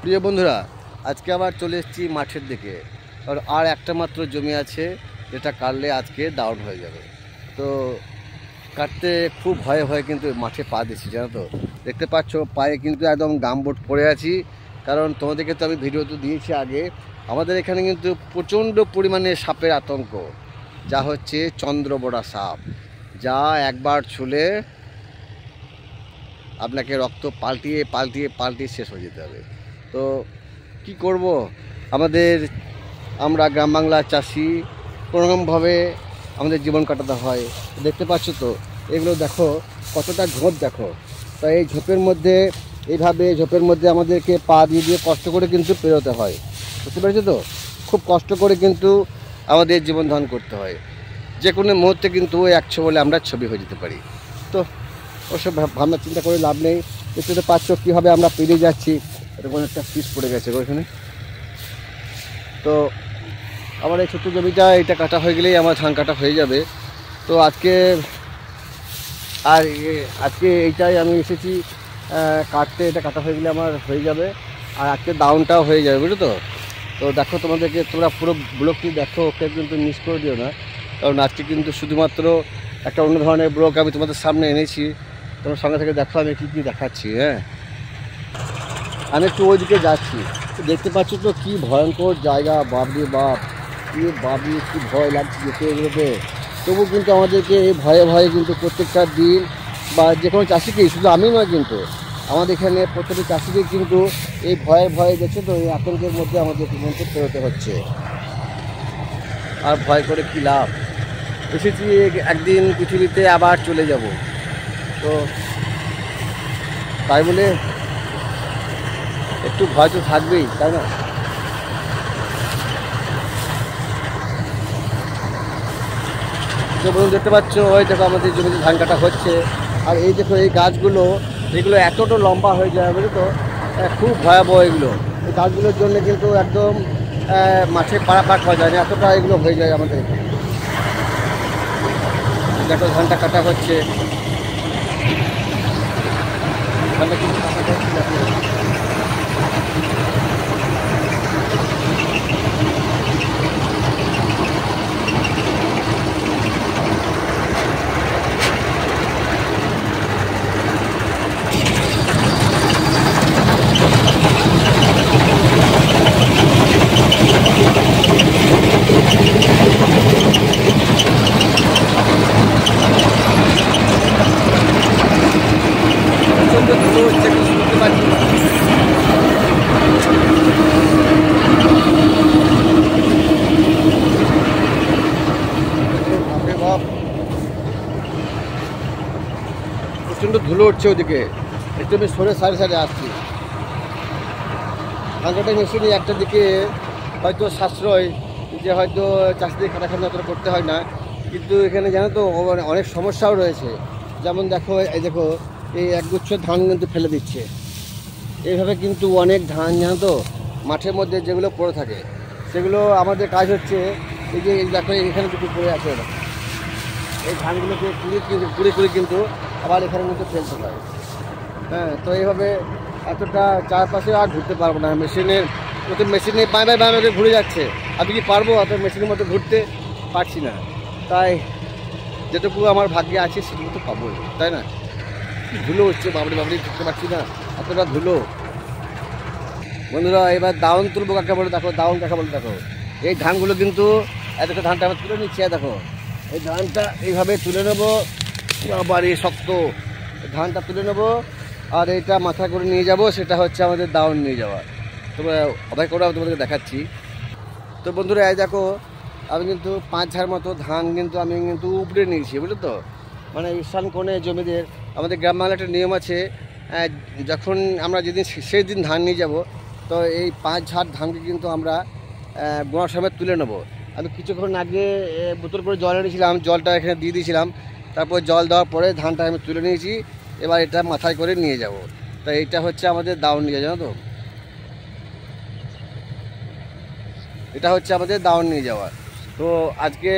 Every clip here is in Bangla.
প্রিয় বন্ধুরা, আজকে আবার চলে এসেছি মাঠের দিকে। আর একটা মাত্র জমি আছে যেটা কাটলে আজকে ডাউন হয়ে যাবে। তো কাটতে খুব ভয়ে ভয়ে কিন্তু মাঠে পা দিচ্ছি, জানো তো। দেখতে পাচ্ছ পায়ে কিন্তু একদম গামবোট পরে আছি, কারণ তোমাদেরকে তো আমি ভিডিও তো দিয়েছি আগে। আমাদের এখানে কিন্তু প্রচণ্ড পরিমাণে সাপের আতঙ্ক, যা হচ্ছে চন্দ্রবোড়া সাপ, যা একবার ছুলে আপনাকে রক্ত পাল্টিয়ে পাল্টিয়ে পাল্টিয়ে শেষ হয়ে যেতে হবে। তো কি করব, আমরা গ্রাম বাংলার চাষি, কোনোরকমভাবে আমাদের জীবন কাটাতে হয়। দেখতে পাচ্ছ তো, এগুলো দেখো কতটা ঝোপ, দেখো। তো এই ঝোপের মধ্যে এইভাবে ঝোপের মধ্যে আমাদেরকে পা দিয়ে দিয়ে কষ্ট করে কিন্তু পেরোতে হয়, বুঝতে পেরেছো তো। খুব কষ্ট করে কিন্তু আমাদের জীবন ধারণ করতে হয়। যে কোনো মুহূর্তে কিন্তু একশো বলে আমরা ছবি হয়ে যেতে পারি। তো ওসব ভাবনা চিন্তা করে লাভ নেই। দেখতে পাচ্ছ কীভাবে আমরা পেরিয়ে যাচ্ছি। এরকম একটা পিস পড়ে গেছে ওইখানে। তো আমার এই ছোট্ট জমিটা এটা কাটা হয়ে গেলেই আমার ধান কাটা হয়ে যাবে। তো আজকে এইটাই আমি এসেছি কাটতে। এটা কাটা হয়ে গেলে আমার হয়ে যাবে, আর আজকে দাউনটাও হয়ে যাবে, বুঝলো তো। তো দেখো, তোমরা পুরো ব্লগটি দেখো, ওকে কিন্তু মিস করে দিও না, কারণ আজকে কিন্তু শুধুমাত্র একটা অন্য ধরনের ব্লগ আমি তোমাদের সামনে এনেছি। তোমার সঙ্গে থেকে দেখো আমি কী কী দেখাচ্ছি। হ্যাঁ, আমি একটু ওইদিকে যাচ্ছি। দেখতে পাচ্ছ তো কী ভয়ঙ্কর জায়গা, বাপরে বাপ, কি ভয় লাগছে যেতে এগুলোতে। তবু কিন্তু আমাদেরকে এই ভয়ে ভয়ে কিন্তু প্রত্যেকটা দিন, বা যে কোনো চাষিকেই, শুধু আমি নয় কিন্তু আমাদের এখানে প্রত্যেকটা চাষিকেই কিন্তু এই ভয়ে ভয়ে গেছে। তো এই আতঙ্কের মধ্যে আমাদের কিন্তু পেরোতে হচ্ছে। আর ভয় করে কী লাভ, এসেছি একদিন পৃথিবীতে আবার চলে যাব। তো তাই বলে একটু ভয় তো থাকবেই, তাই না। তো বন্ধু, দেখতে পাচ্ছ ওই দেখো আমাদের জমিতে ধান কাটা হচ্ছে। আর এই দেখো এই গাছগুলো, এগুলো এতটা লম্বা হয়ে যায়, বুঝলি তো। খুব ভয়াবহ এগুলো। এই গাছগুলোর জন্য কিন্তু একদম মাঠে পারাপার হওয়া যায় না, এতটা এগুলো হয়ে যায় আমাদের এখানে। দেখো ধানটা কাটা হচ্ছে, ধানটা কিন্তু কাটা হচ্ছে দেখো। প্রচণ্ড ধুলো উঠছে ওদিকে। একটু আমি সরে সাইডে সাইডে আসছি। ধান কাটা মেশিনে একটা দিকে হয়তো সাশ্রয়, যে হয়তো চাষিদের খাটাখাটি অতটা করতে হয় না, কিন্তু এখানে জানো তো অনেক সমস্যাও রয়েছে। যেমন দেখো, এই দেখো এই একগুচ্ছ ধান কিন্তু ফেলে দিচ্ছে। এইভাবে কিন্তু অনেক ধান, জানো তো, মাঠের মধ্যে যেগুলো পড়ে থাকে, সেগুলো আমাদের কাজ হচ্ছে এই যে দেখো এখানে কিছু পড়ে আছে, এই ধানগুলোকে কুড়ি কিন্তু আবার এখানে কিন্তু ফেলতে হয়। হ্যাঁ, তো এইভাবে এতটা চারপাশে আর ঘুরতে পারবো না। মেশিনে বাঁ বাঁ ঘুরে যাচ্ছে। আমি কি পারবো অত মেশিনের মতো ঘুরতে? পারছি না। তাই যেটুকু আমার ভাগ্যে আছে সেটুকু তো পাবো, তাই না। ধুলো হচ্ছে, বাবরি ঢুকতে পারছি না, এতটা ধুলো। বন্ধুরা, এবার দাউন তুলবো কাকে বলে দেখো, দাউন কাকে বলে দেখো। এই ধানগুলো কিন্তু এতটা ধানটা আমরা তুলে নিচ্ছি, দেখো এই ধানটা এইভাবে তুলে নেবো। আবার এই শক্ত ধানটা তুলে নেবো, আর এইটা মাথা করে নিয়ে যাব, সেটা হচ্ছে আমাদের দাউন নিয়ে যাওয়া। তোমরা অবাক করে আমি তোমাদেরকে দেখাচ্ছি। তো বন্ধুরা, এই দেখো আমি কিন্তু 5 ঝাড় মতো ধান কিন্তু আমি কিন্তু উপড়ে নিয়েছি, বুঝলো তো। মানে ঈশান কোণে জমিদের আমাদের গ্রাম বাংলার একটা নিয়ম আছে, যখন আমরা যেদিন সেই দিন ধান নিয়ে যাব, তো এই 5 ঝাড় ধানকে কিন্তু আমরা গোড়া সমেত তুলে নেবো। আমি কিছুক্ষণ আগে বোতল করে জল এনেছিলাম, জলটা এখানে দিয়ে দিয়েছিলাম। তারপর জল দেওয়ার পরে ধানটা আমি তুলে নিয়েছি। এবার এটা মাথায় করে নিয়ে যাব। তো এইটা হচ্ছে আমাদের দাউন নিয়ে, জানো তো। এটা হচ্ছে আমাদের দাউন নিয়ে যাওয়া। তো আজকে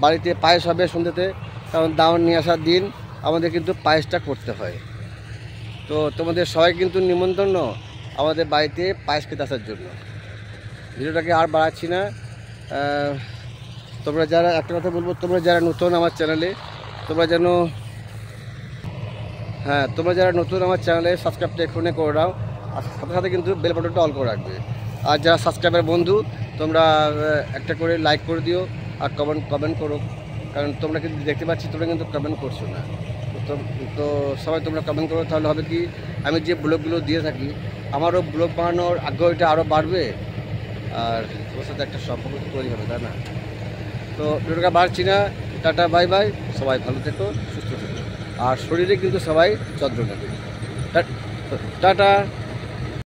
বাড়িতে পায়েস হবে সন্ধ্যেতে, কারণ দাউন নিয়ে আসার দিন আমাদের কিন্তু পায়েসটা করতে হয়। তো তোমাদের সবাই কিন্তু নিমন্ত্রণ, আমাদের বাড়িতে পায়েস খেতে আসার জন্য। ভিডিওটাকে আর বাড়াচ্ছি না। তোমরা যারা, একটা কথা বলবো, তোমরা যারা নতুন আমার চ্যানেলে, তোমরা যারা নতুন আমার চ্যানেলে সাবস্ক্রাইবটা এক্ষুনি করে দাও, আর সাথে সাথে কিন্তু বেল বাটনটা অল করে রাখবে। আর যারা সাবস্ক্রাইবার বন্ধু, তোমরা একটা করে লাইক করে দিও আর কমেন্ট করো, কারণ তোমরা কিন্তু দেখতে পাচ্ছি তোমরা কিন্তু কমেন্ট করছো না। তো সবাই তোমরা কমেন্ট করো, তাহলে হবে কি আমি যে ব্লগগুলো দিয়ে থাকি আমারও ব্লগ বানানোর আগ্রহটা আরও বাড়বে, আর ওর সাথে একটা সম্পর্ক তৈরি হবে, তাই না? তো ভিডিওটা বাড়ছি না, টাটা বাই বাই, সবাই ভালো থেকো, সুস্থ থেকো, আর শরীরে কিন্তু সবাই যত্ন নেবে। টাটা।